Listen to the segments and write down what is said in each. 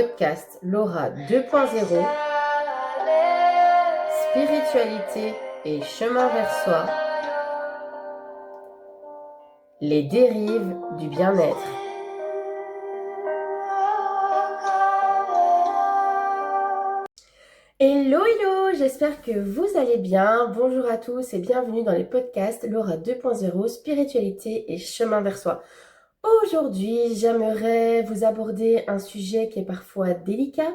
podcast Laura 2.0, spiritualité et chemin vers soi, les dérives du bien-être. Hello, j'espère que vous allez bien. Bonjour à tous et bienvenue dans les podcasts Laura 2.0, spiritualité et chemin vers soi. Aujourd'hui, j'aimerais vous aborder un sujet qui est parfois délicat,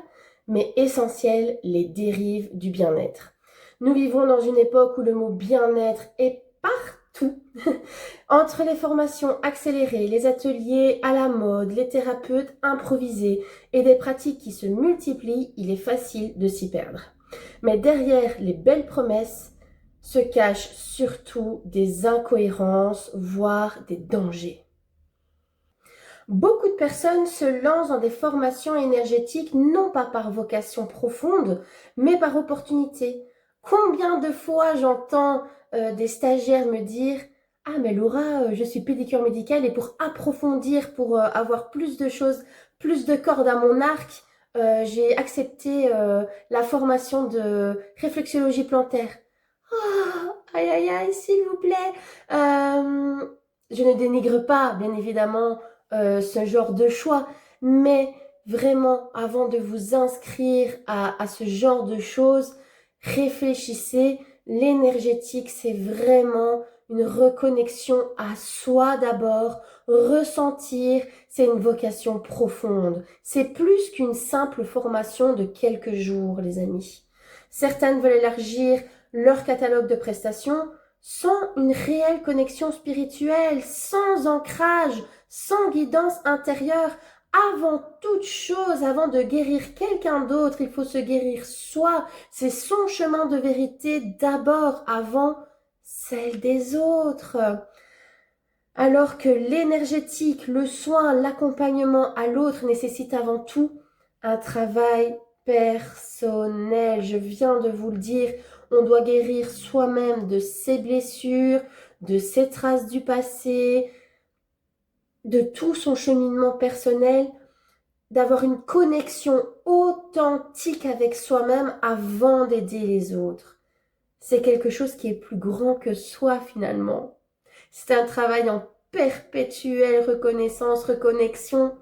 mais essentiel, les dérives du bien-être. Nous vivons dans une époque où le mot bien-être est partout. Entre les formations accélérées, les ateliers à la mode, les thérapeutes improvisés et des pratiques qui se multiplient, il est facile de s'y perdre. Mais derrière les belles promesses se cachent surtout des incohérences, voire des dangers. Beaucoup de personnes se lancent dans des formations énergétiques non pas par vocation profonde, mais par opportunité. Combien de fois j'entends des stagiaires me dire « Ah mais Laura, je suis pédicure médicale et pour approfondir, pour avoir plus de choses, plus de cordes à mon arc, j'ai accepté la formation de réflexologie plantaire. » Oh, aïe aïe aïe, s'il vous plaît. Je ne dénigre pas, bien évidemment, ce genre de choix, mais vraiment, avant de vous inscrire à ce genre de choses, réfléchissez. L'énergétique, c'est vraiment une reconnexion à soi d'abord, ressentir, c'est une vocation profonde. C'est plus qu'une simple formation de quelques jours, les amis. Certaines veulent élargir leur catalogue de prestations sans une réelle connexion spirituelle, sans ancrage, sans guidance intérieure. Avant toute chose, avant de guérir quelqu'un d'autre, il faut se guérir soi. C'est son chemin de vérité d'abord, avant celle des autres. Alors que l'énergétique, le soin, l'accompagnement à l'autre nécessite avant tout un travail personnel. Je viens de vous le dire, on doit guérir soi-même de ses blessures, de ses traces du passé, de tout son cheminement personnel, d'avoir une connexion authentique avec soi-même avant d'aider les autres. C'est quelque chose qui est plus grand que soi finalement. C'est un travail en perpétuelle reconnaissance, reconnexion.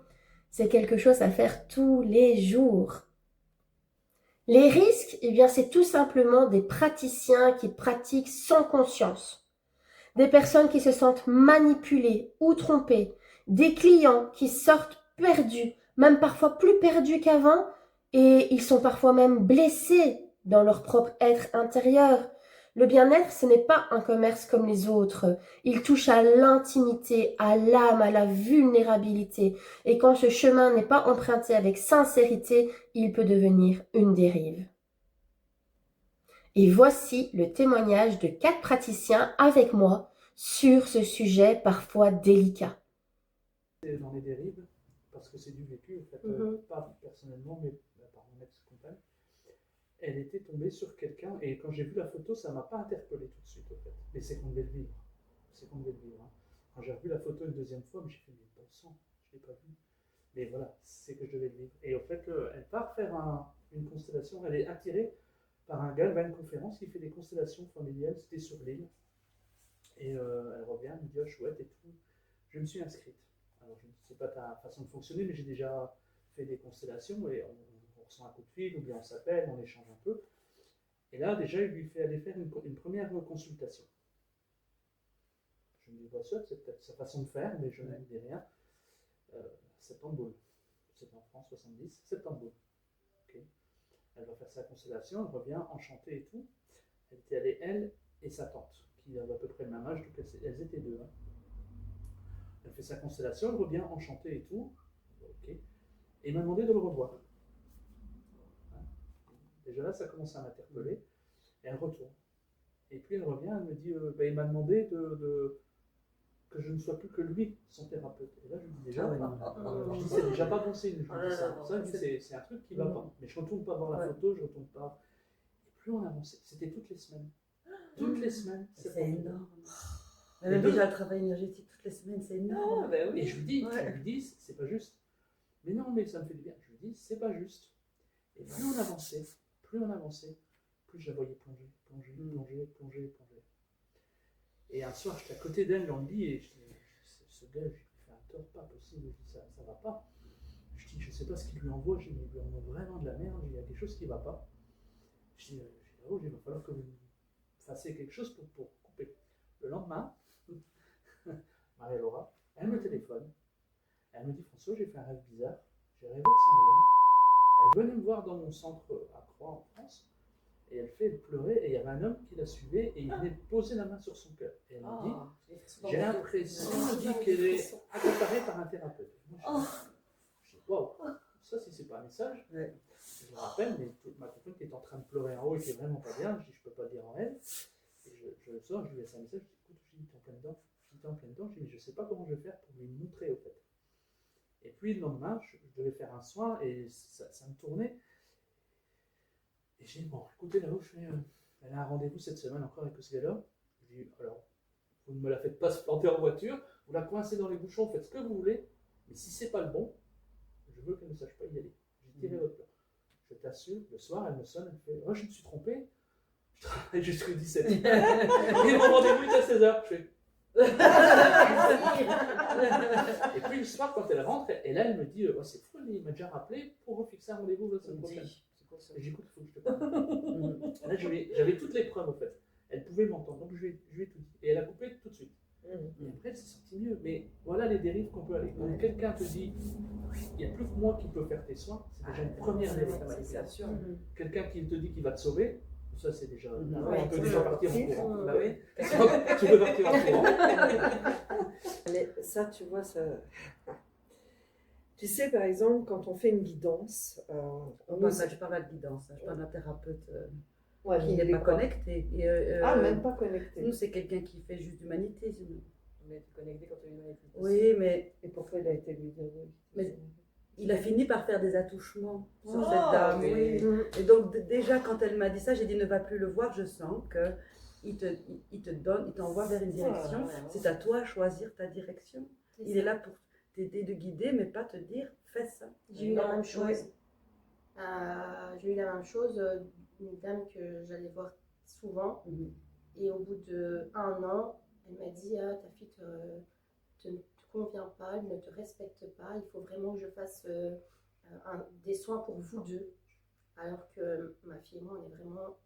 C'est quelque chose à faire tous les jours. Les risques, eh bien, c'est tout simplement des praticiens qui pratiquent sans conscience. Des personnes qui se sentent manipulées ou trompées. Des clients qui sortent perdus, même parfois plus perdus qu'avant, et ils sont parfois même blessés dans leur propre être intérieur. Le bien-être, ce n'est pas un commerce comme les autres. Il touche à l'intimité, à l'âme, à la vulnérabilité. Et quand ce chemin n'est pas emprunté avec sincérité, il peut devenir une dérive. Et voici le témoignage de 4 praticiens avec moi sur ce sujet parfois délicat. Dans les dérives, parce que c'est du vécu, en fait, pas personnellement, mais par mon ex-compagne. Elle était tombée sur quelqu'un, et quand j'ai vu la photo, ça ne m'a pas interpellé tout de suite, en fait. Mais c'est qu'on devait le vivre. C'est qu'on devait le vivre. Hein. Quand j'ai revu la photo une deuxième fois, j'ai fait, mais bon sang, je ne l'ai pas vu. Mais voilà, c'est que je devais le vivre. Et en fait, elle part faire une constellation, elle est attirée par un gars, il va à une conférence qui fait des constellations familiales, c'était sur l'île. Et elle revient, elle me dit, oh chouette et tout. Je me suis inscrite. Alors, je ne sais pas ta façon de fonctionner, mais j'ai déjà fait des constellations et on reçoit un coup de fil, ou bien on s'appelle, on échange un peu. Et là, déjà, il lui fait aller faire une première consultation. Je me dis, bah, ça, c'est peut-être sa façon de faire, mais je ne dis rien. 70 boules. C'est en France, 70, 70 boules. Okay. Elle va faire sa constellation, elle revient enchantée et tout. Elle était allée, elle et sa tante, qui avaient à peu près le même âge, donc elles étaient deux. Hein. Elle fait sa constellation, elle revient enchantée et tout. Okay. Et il m'a demandé de le revoir. Déjà là, ça commence à m'interpeller. Et elle retourne. Et puis elle revient, elle me dit il m'a demandé que je ne sois plus que lui, son thérapeute. Et là, je me dis déjà, je dis, c'est déjà pas bon signe. C'est un truc qui va pas. Mais je retourne pas voir la photo, je retourne pas. Et plus on avançait, c'était toutes les semaines. Toutes les semaines. C'est énorme. Même déjà le travail énergétique toutes les semaines, c'est énorme. Ah, ben oui. Et je lui dis, c'est pas juste. mais non, mais ça me fait du bien. Je lui dis, c'est pas juste. Et plus on avançait, plus je la voyais plonger. Et un soir, j'étais à côté d'elle dans le lit et je dis, ce gars, je lui fais un tort pas possible, je dis, ça va pas. Je dis, je sais pas ce qu'il lui envoie, je dis, mais il lui envoie vraiment de la merde, il y a quelque chose qui va pas. Je dis, oh, il va falloir que vous fassiez quelque chose pour couper. Le lendemain, Marie-Laura, elle me téléphone, elle me dit, François, j'ai fait un rêve bizarre, j'ai rêvé de Sandrine. Elle venait me voir dans mon centre à Croix en France, et elle pleurait, et il y avait un homme qui la suivait, et il venait poser la main sur son cœur. Et elle me dit, j'ai l'impression qu'elle est accaparée par un thérapeute. Moi, je dis, waouh, ça si c'est pas un message. Ouais. Je me rappelle, mais ma copine qui est en train de pleurer en haut, était vraiment pas bien, je dis, je peux pas dire en elle. Et je sors, je lui laisse un message, je dis, écoute, je dis, t'es en plein dedans. Je dis, mais je sais pas comment je vais faire pour lui montrer au fait. Et puis le lendemain, je devais faire un soin et ça me tournait. Et j'ai dit, bon, écoutez, là-haut, elle a un rendez-vous cette semaine encore avec ce gars-là. Je dis, alors, vous ne me la faites pas se planter en voiture, vous la coincez dans les bouchons, faites ce que vous voulez, mais si c'est pas le bon, je veux qu'elle ne sache pas y aller. J'ai tiré votre plan. Je t'assure, le soir, elle me sonne, elle me fait, oh, je me suis trompée, je travaille jusqu'à 17h. Et mon rendez-vous est à 16h. Je fais, et puis le soir, quand elle rentre, et là, elle me dit, oh, c'est fou, il m'a déjà rappelé pour refixer un rendez-vous la semaine prochaine. Et j'écoute, il faut que je te parle. Là, j'avais toutes les preuves, en fait. Elle pouvait m'entendre, donc je lui ai tout dit. Et elle a coupé tout de suite. Et après, elle s'est sentie mieux. Mais voilà les dérives qu'on peut aller. Quand quelqu'un te dit, il n'y a plus que moi qui peux faire tes soins, c'est déjà une première dérive. Quelqu'un qui te dit qu'il va te sauver, ça c'est déjà. Tu peux déjà partir en courant. Bah oui. Tu peux partir en courant. Mais ça, tu vois, ça. Tu sais, par exemple, quand on fait une guidance, je parle pas de guidance, je parle d'un thérapeute qui n'est pas connecté. Même pas connecté. Nous, c'est quelqu'un qui fait juste d'humanité. On a été connecté quand on est humanité. Oui, mais. Et pourquoi il a été lui dire? Mais il a fini par faire des attouchements sur cette dame. Oui. Et donc, déjà, quand elle m'a dit ça, j'ai dit ne va plus le voir, je sens qu'il il t'envoie vers une direction. C'est à toi de choisir ta direction. Il est là pour t'aider de guider, mais pas te dire fais ça. J'ai eu la même chose. J'ai eu la même chose, une dame que j'allais voir souvent. Et au bout d'1 an, elle m'a dit ta fille te convient pas, elle ne te respecte pas, il faut vraiment que je fasse des soins pour vous deux. Alors que ma fille et moi, on est vraiment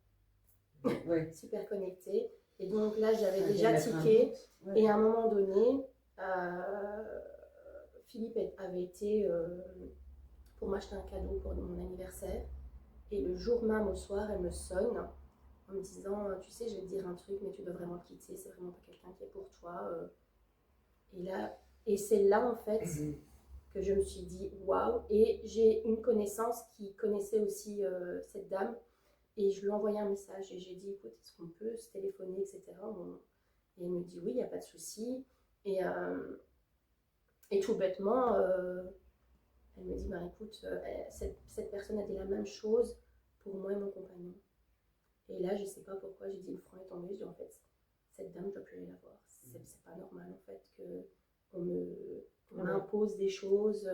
super connectés. Et donc là, j'avais déjà tiqué. Et à un moment donné, Philippe avait été pour m'acheter un cadeau pour mon anniversaire. Et le jour même au soir, elle me sonne en me disant, tu sais, je vais te dire un truc, mais tu dois vraiment te quitter, c'est vraiment pas quelqu'un qui est pour toi. Et c'est là en fait que je me suis dit waouh. Et j'ai une connaissance qui connaissait aussi cette dame. Et je lui ai envoyé un message et j'ai dit, écoute, est-ce qu'on peut se téléphoner, etc. Et elle me dit oui, il n'y a pas de souci. Et tout bêtement, elle me dit, bah, écoute, cette personne a dit la même chose pour moi et mon compagnon. Et là, je ne sais pas pourquoi, j'ai dit, le front est tombé. Je dis, en fait, cette dame, je ne dois plus aller la voir. C'est pas normal, en fait, qu'on m'impose des choses.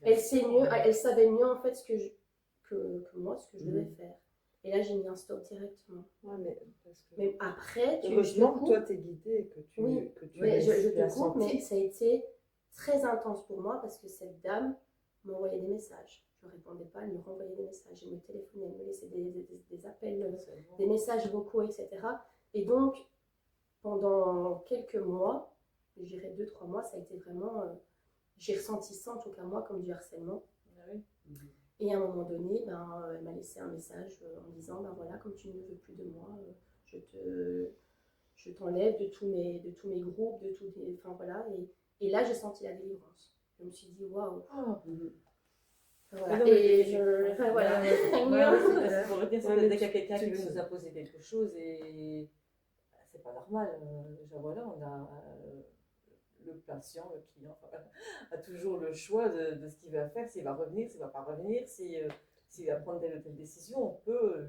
Elle sait mieux, elle savait mieux, en fait, que moi, ce que je devais faire. Et là, j'ai mis un stop directement. Mais après, heureusement que toi, t'es guidée et que tu. Oui, que tu mais je te coupe, mais ça a été très intense pour moi parce que cette dame m'envoyait des messages. Je ne répondais pas, elle me renvoyait des messages, elle me téléphonait, elle me laissait des appels, des messages vocaux, etc. Et donc, pendant quelques mois, je dirais 2-3 mois, ça a été vraiment. J'ai ressenti ça, en tout cas moi, comme du harcèlement. Et à un moment donné, elle m'a laissé un message en disant, voilà, comme tu ne veux plus de moi, je t'enlève de tous mes groupes, enfin voilà. Et là, j'ai senti la délivrance. Je me suis dit, waouh. Voilà. Et voilà. Pour retenir, c'est dès qu'il y a quelqu'un qui nous a posé quelque chose et c'est pas normal. Voilà, on a le patient, le client a toujours le choix de ce qu'il va faire, s'il va revenir, s'il va pas revenir, si s'il va prendre telle ou telle décision, on peut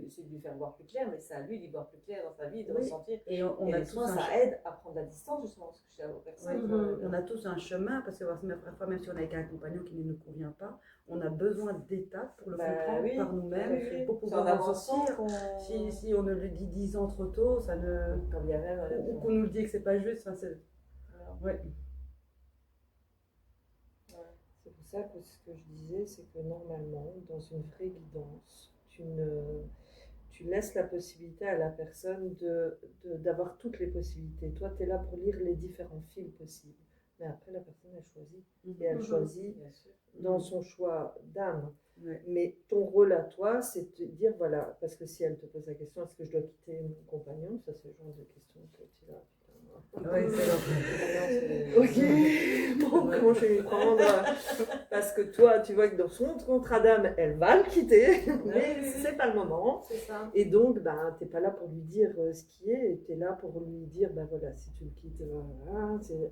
essayer de lui faire voir plus clair, mais c'est à lui d'y voir plus clair dans sa vie, de ressentir. Et on et a les tous soins, ça aide à prendre la distance, justement, parce que je dis aux personnes. on a tous un chemin, parce que parfois, même si on est avec un compagnon qui ne nous convient pas, on a besoin d'étapes pour le comprendre par nous-mêmes, pour pouvoir en sortir. Si on ne le dit 10 ans trop tôt, ça ne... ou qu'on nous le dit que c'est pas juste, c'est... Ouais. C'est pour ça que ce que je disais, c'est que normalement, dans une vraie guidance, tu laisses la possibilité à la personne d'avoir toutes les possibilités. Toi, tu es là pour lire les différents fils possibles. Mais après, la personne, elle choisit. Et elle choisit dans son choix d'âme. Ouais. Mais ton rôle à toi, c'est de te dire, voilà, parce que si elle te pose la question, est-ce que je dois quitter mon compagnon? Ça, c'est le genre de question que tu as. Oui, c'est ok, bon, comment je vais lui prendre? Parce que toi, tu vois que dans son contrat d'âme, elle va le quitter, mais c'est pas le moment. C'est ça. Et donc, ben, t'es pas là pour lui dire ce qui est, t'es là pour lui dire, ben voilà, si tu le quittes,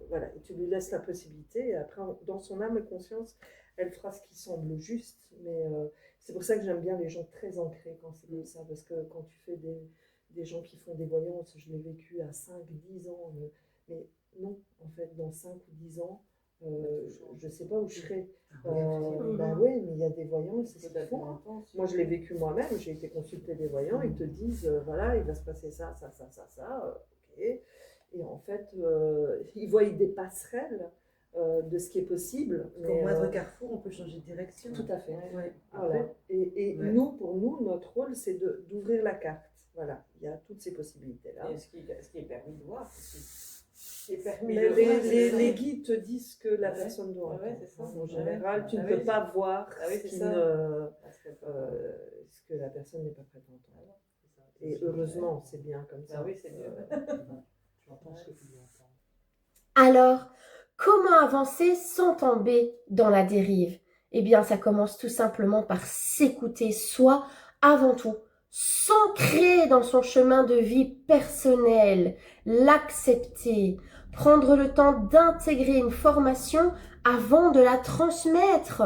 voilà, et tu lui laisses la possibilité, et après, dans son âme et conscience, elle fera ce qui semble juste. Mais c'est pour ça que j'aime bien les gens très ancrés quand c'est comme ça, parce que quand tu fais des gens qui font des voyances, je l'ai vécu à 5-10 ans, mais non, en fait, dans 5 ou 10 ans, je ne sais pas où je serai. Ben oui, mais il y a des voyants, c'est ce qu'ils font. Hein. Moi, je l'ai vécu moi-même, j'ai été consulter des voyants, ils te disent, voilà, il va se passer ça, ok. Et en fait, ils voient des passerelles de ce qui est possible. Au moindre carrefour, on peut changer de direction. Tout à fait. Ouais. Voilà. Et pour nous, notre rôle, c'est d'ouvrir la carte. Voilà, il y a toutes ces possibilités-là. Et ce qui est permis de voir aussi. Les guides te disent que la personne doit. C'est ça. En général, tu ne peux pas voir ce que la personne n'est pas prête à entendre. Et heureusement, c'est bien comme ça. Oui, c'est bien. Tu entends ce que tu dois entendre. Alors, comment avancer sans tomber dans la dérive? Eh bien, ça commence tout simplement par s'écouter soi avant tout, s'ancrer dans son chemin de vie personnel, l'accepter, prendre le temps d'intégrer une formation avant de la transmettre,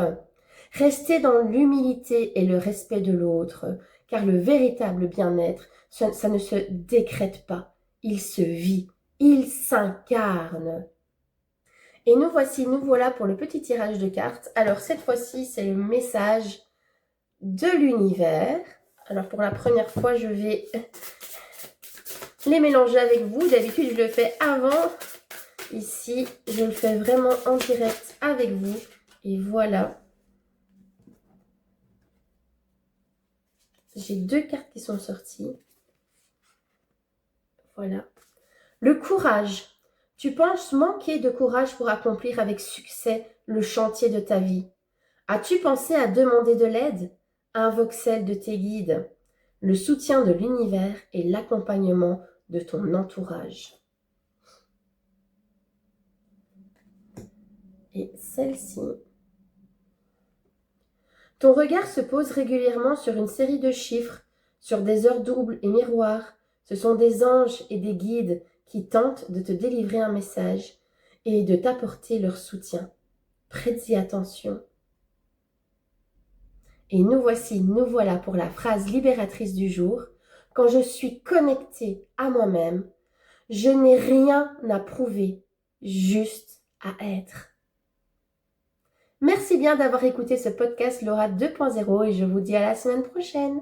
rester dans l'humilité et le respect de l'autre, car le véritable bien-être, ça ne se décrète pas, il se vit, il s'incarne. Et nous voilà pour le petit tirage de cartes. Alors cette fois-ci, c'est le message de l'univers. Alors pour la première fois, je vais les mélanger avec vous. D'habitude, je le fais avant. Ici, je le fais vraiment en direct avec vous. Et voilà. J'ai 2 cartes qui sont sorties. Voilà. Le courage. Tu penses manquer de courage pour accomplir avec succès le chantier de ta vie. As-tu pensé à demander de l'aide? Invoque celle de tes guides, le soutien de l'univers et l'accompagnement de ton entourage. Et celle-ci. Ton regard se pose régulièrement sur une série de chiffres, sur des heures doubles et miroirs. Ce sont des anges et des guides qui tentent de te délivrer un message et de t'apporter leur soutien. Prête-y attention. Et nous voilà pour la phrase libératrice du jour. Quand je suis connectée à moi-même, je n'ai rien à prouver, juste à être. Merci bien d'avoir écouté ce podcast Laura 2.0 et je vous dis à la semaine prochaine.